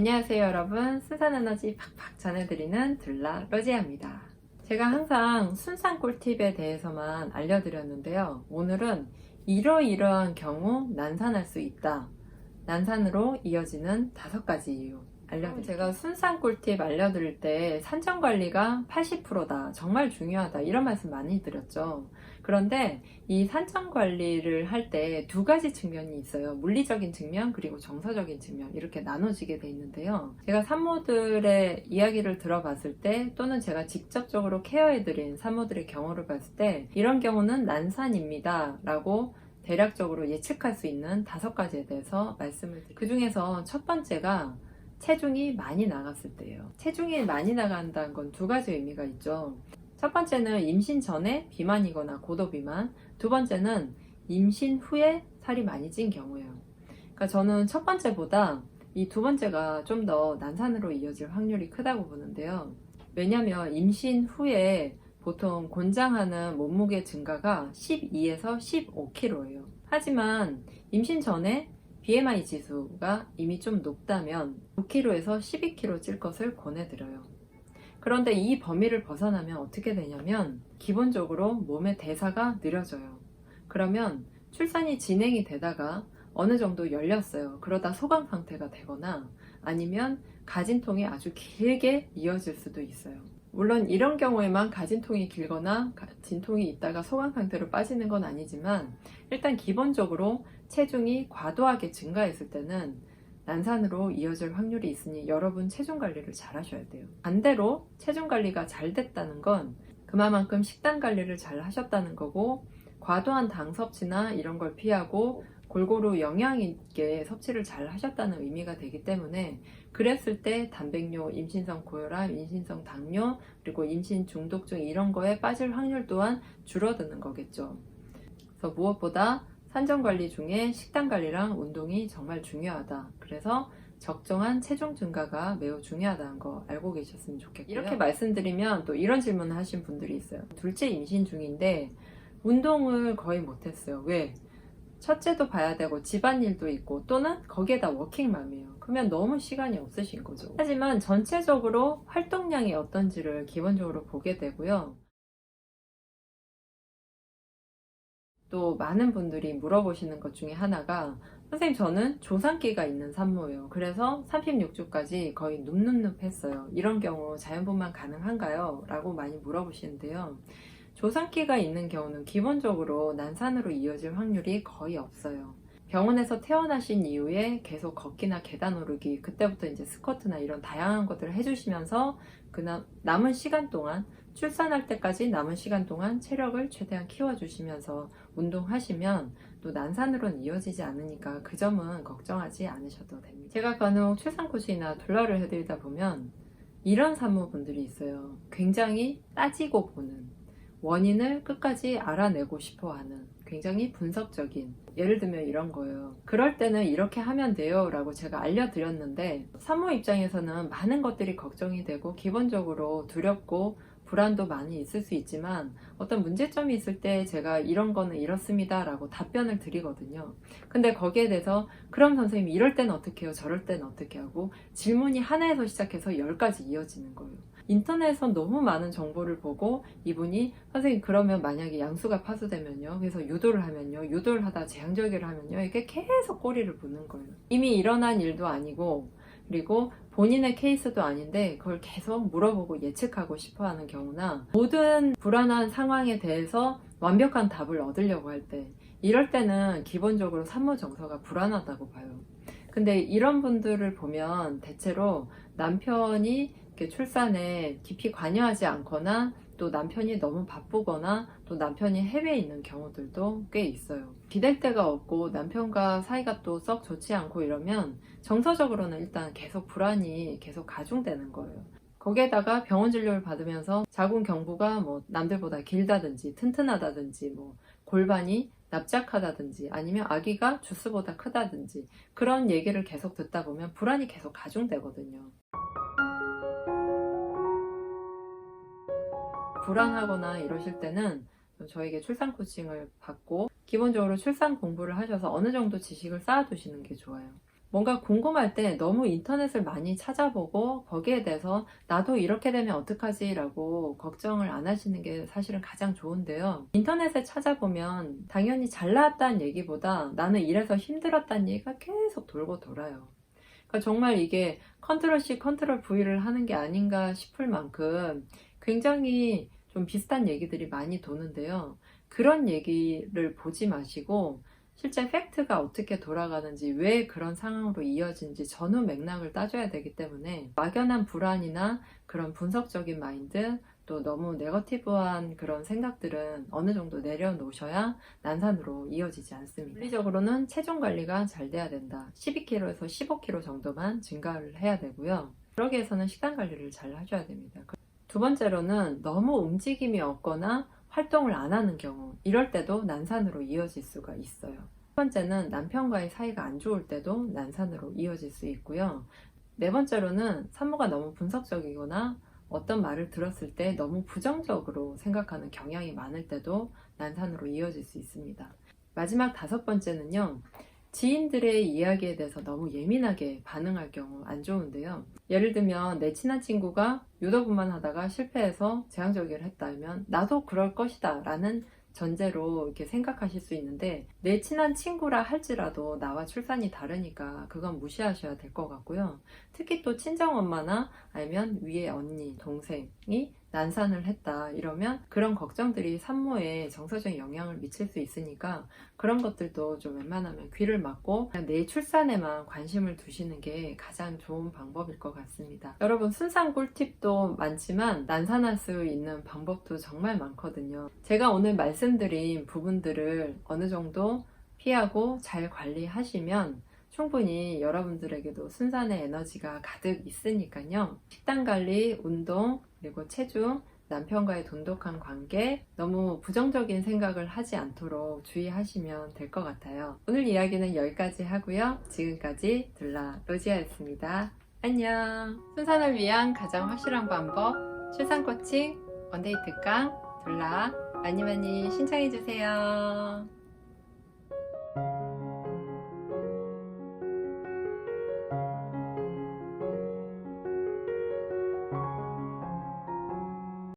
안녕하세요 여러분, 순산에너지 팍팍 전해드리는 둘라 로지아입니다. 제가 항상 순산 꿀팁에 대해서만 알려드렸는데요, 오늘은 이러이러한 경우 난산할 수 있다, 난산으로 이어지는 5가지 이유 알려드릴게요. 제가 순산 꿀팁 알려드릴 때 산전관리가 80%다, 정말 중요하다, 이런 말씀 많이 드렸죠. 그런데 이 산전관리를 할 때 2가지 측면이 있어요. 물리적인 측면 그리고 정서적인 측면, 이렇게 나눠지게 돼 있는데요, 제가 산모들의 이야기를 들어봤을 때, 또는 제가 직접적으로 케어해드린 산모들의 경우를 봤을 때, 이런 경우는 난산입니다 라고 대략적으로 예측할 수 있는 5가지에 대해서 말씀을 드릴게요. 그 중에서 첫 번째가 체중이 많이 나갔을 때예요. 체중이 많이 나간다는 건 2가지 의미가 있죠. 첫 번째는 임신 전에 비만이거나 고도비만, 2번째는 임신 후에 살이 많이 찐 경우예요. 그러니까 저는 첫 번째보다 이 2번째가 좀 더 난산으로 이어질 확률이 크다고 보는데요. 왜냐면 임신 후에 보통 권장하는 몸무게 증가가 12에서 15kg예요. 하지만 임신 전에 BMI 지수가 이미 좀 높다면 5kg에서 12kg 찔 것을 권해드려요. 그런데 이 범위를 벗어나면 어떻게 되냐면, 기본적으로 몸의 대사가 느려져요. 그러면 출산이 진행이 되다가 어느 정도 열렸어요. 그러다 소강 상태가 되거나 아니면 가진통이 아주 길게 이어질 수도 있어요. 물론 이런 경우에만 가진통이 길거나 진통이 있다가 소강 상태로 빠지는 건 아니지만, 일단 기본적으로 체중이 과도하게 증가했을 때는 난산으로 이어질 확률이 있으니 여러분 체중 관리를 잘 하셔야 돼요. 반대로 체중 관리가 잘 됐다는 건 그만큼 식단 관리를 잘 하셨다는 거고, 과도한 당 섭취나 이런 걸 피하고 골고루 영양 있게 섭취를 잘 하셨다는 의미가 되기 때문에, 그랬을 때 단백뇨, 임신성 고혈압, 임신성 당뇨, 그리고 임신 중독증 이런 거에 빠질 확률 또한 줄어드는 거겠죠. 그래서 무엇보다 산전관리 중에 식단관리랑 운동이 정말 중요하다. 그래서 적정한 체중 증가가 매우 중요하다는 거 알고 계셨으면 좋겠고요. 이렇게 말씀드리면 또 이런 질문을 하신 분들이 있어요. 둘째 임신 중인데 운동을 거의 못했어요. 왜? 첫째도 봐야 되고 집안일도 있고, 또는 거기에다 워킹맘이에요. 그러면 너무 시간이 없으신 거죠. 하지만 전체적으로 활동량이 어떤지를 기본적으로 보게 되고요. 또 많은 분들이 물어보시는 것 중에 하나가, 선생님 저는 조산기가 있는 산모예요. 그래서 36주까지 거의 눕눕눕 했어요. 이런 경우 자연분만 가능한가요? 라고 많이 물어보시는데요. 조산기가 있는 경우는 기본적으로 난산으로 이어질 확률이 거의 없어요. 병원에서 태어나신 이후에 계속 걷기나 계단 오르기, 그때부터 이제 스쿼트나 이런 다양한 것들을 해주시면서 남은 시간 동안, 출산할 때까지 남은 시간 동안 체력을 최대한 키워주시면서 운동하시면 또 난산으로는 이어지지 않으니까 그 점은 걱정하지 않으셔도 됩니다. 제가 간혹 출산 코치나 둘러를 해드리다 보면 이런 산모분들이 있어요. 굉장히 따지고 보는, 원인을 끝까지 알아내고 싶어하는, 굉장히 분석적인, 예를 들면 이런 거예요. 그럴 때는 이렇게 하면 돼요 라고 제가 알려드렸는데, 산모 입장에서는 많은 것들이 걱정이 되고 기본적으로 두렵고 불안도 많이 있을 수 있지만, 어떤 문제점이 있을 때 제가 이런 거는 이렇습니다 라고 답변을 드리거든요. 근데 거기에 대해서 그럼 선생님 이럴 때는 어떻게 해요, 저럴 때는 어떻게 하고, 질문이 하나에서 시작해서 10가지 이어지는 거예요. 인터넷에선 너무 많은 정보를 보고 이분이 선생님 그러면 만약에 양수가 파수되면요, 그래서 유도를 하면요, 유도를 하다 제왕절개를 하면요, 이렇게 계속 꼬리를 무는 거예요. 이미 일어난 일도 아니고, 그리고 본인의 케이스도 아닌데 그걸 계속 물어보고 예측하고 싶어하는 경우나, 모든 불안한 상황에 대해서 완벽한 답을 얻으려고 할 때, 이럴 때는 기본적으로 산모 정서가 불안하다고 봐요. 근데 이런 분들을 보면 대체로 남편이 이렇게 출산에 깊이 관여하지 않거나, 또 남편이 너무 바쁘거나, 또 남편이 해외에 있는 경우들도 꽤 있어요. 기댈 데가 없고 남편과 사이가 또 썩 좋지 않고 이러면 정서적으로는 일단 계속 불안이 계속 가중되는 거예요. 거기에다가 병원 진료를 받으면서 자궁 경부가 뭐 남들보다 길다든지 튼튼하다든지, 뭐 골반이 납작하다든지, 아니면 아기가 주스보다 크다든지, 그런 얘기를 계속 듣다 보면 불안이 계속 가중되거든요. 불안하거나 이러실 때는 저에게 출산 코칭을 받고 기본적으로 출산 공부를 하셔서 어느 정도 지식을 쌓아두시는 게 좋아요. 뭔가 궁금할 때 너무 인터넷을 많이 찾아보고 거기에 대해서 나도 이렇게 되면 어떡하지 라고 걱정을 안 하시는 게 사실은 가장 좋은데요. 인터넷에 찾아보면 당연히 잘 나왔다는 얘기보다 나는 이래서 힘들었다는 얘기가 계속 돌고 돌아요. 그러니까 정말 이게 컨트롤 C, 컨트롤 V를 하는 게 아닌가 싶을 만큼 굉장히 좀 비슷한 얘기들이 많이 도는데요. 그런 얘기를 보지 마시고 실제 팩트가 어떻게 돌아가는지, 왜 그런 상황으로 이어진지 전후 맥락을 따져야 되기 때문에 막연한 불안이나 그런 분석적인 마인드, 또 너무 네거티브한 그런 생각들은 어느 정도 내려놓으셔야 난산으로 이어지지 않습니다. 물리적으로는 체중 관리가 잘 돼야 된다. 12kg에서 15kg 정도만 증가를 해야 되고요. 그러기 위해서는 식단 관리를 잘 하셔야 됩니다. 두 번째로는 너무 움직임이 없거나 활동을 안 하는 경우, 이럴 때도 난산으로 이어질 수가 있어요. 세 번째는 남편과의 사이가 안 좋을 때도 난산으로 이어질 수 있고요. 네 번째로는 산모가 너무 분석적이거나 어떤 말을 들었을 때 너무 부정적으로 생각하는 경향이 많을 때도 난산으로 이어질 수 있습니다. 마지막 다섯 번째는요. 지인들의 이야기에 대해서 너무 예민하게 반응할 경우 안 좋은데요. 예를 들면 내 친한 친구가 유도분만 하다가 실패해서 제왕절개를 했다면 나도 그럴 것이다 라는 전제로 이렇게 생각하실 수 있는데, 내 친한 친구라 할지라도 나와 출산이 다르니까 그건 무시하셔야 될 것 같고요. 특히 또 친정엄마나 아니면 위에 언니, 동생이 난산을 했다 이러면 그런 걱정들이 산모에 정서적인 영향을 미칠 수 있으니까 그런 것들도 좀 웬만하면 귀를 막고 그냥 내 출산에만 관심을 두시는 게 가장 좋은 방법일 것 같습니다. 여러분, 순산 꿀팁도 많지만 난산할 수 있는 방법도 정말 많거든요. 제가 오늘 말씀드린 부분들을 어느 정도 피하고 잘 관리하시면 충분히 여러분들에게도 순산의 에너지가 가득 있으니까요. 식단 관리, 운동, 그리고 체중, 남편과의 돈독한 관계, 너무 부정적인 생각을 하지 않도록 주의하시면 될 것 같아요. 오늘 이야기는 여기까지 하고요. 지금까지 둘라 로지아였습니다. 안녕. 순산을 위한 가장 확실한 방법, 출산 코칭, 원데이 특강, 둘라 많이 많이 신청해주세요.